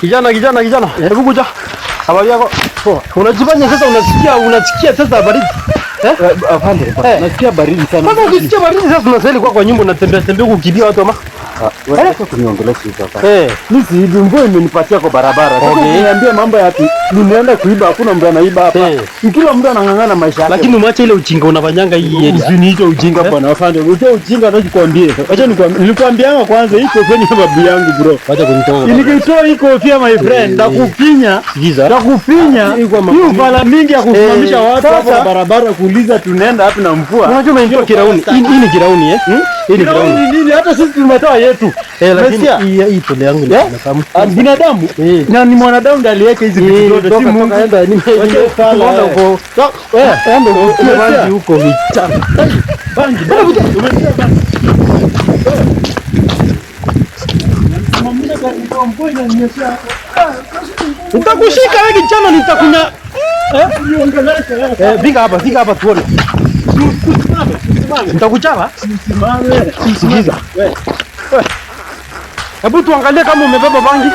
Kijana, hebu kuja. Habari yako? Poa. Unajifanya sasa unasikia sasa baridi. Afande, nasikia baridi sana. Sasa ukisikia baridi sasa unasali kwa nyumba unatembea kukimbia watu ama? Wewe kuniongelesha hapa. Mimi si hivi mvua imenipatia kwa barabara. Sasa niambie mambo ya nimeenda kuiba, hakuna mtu anaiba hapa. Kila mtu anang'ang'ana maisha yake. Lakini umeacha ile ujinga unafanyanga hii Sijui hicho ujinga bwana. Afande, hicho ujinga nachokuambia. Acha nilikwambianga kwanza iko kwenye babu yangu bro. Acha kunitoa. Nikitoa iko pia my friend. Ndakufinya. Ndakufinya. Hiyo fala mingi ya kusimamisha watu hapa barabara kuuliza tunaenda wapi na mvua. Unajua umenitoa kirauni. Hii ni kirauni Hii ni kirauni. Nini hata sisi tumetoa yetu. Lakini hii pole yangu ni nafahamu. Binadamu na ni mwanadamu ndiye aliweka hizi vitu zote. Si Mungu. Kaenda nimeenda huko. Enda huko vichana. Bangi. Nitakushika wewe kijana, nitakunya. Fika hapa tuone. Nitakuchapa. Sikiza. Hebu tuangalie kama umebeba bangi.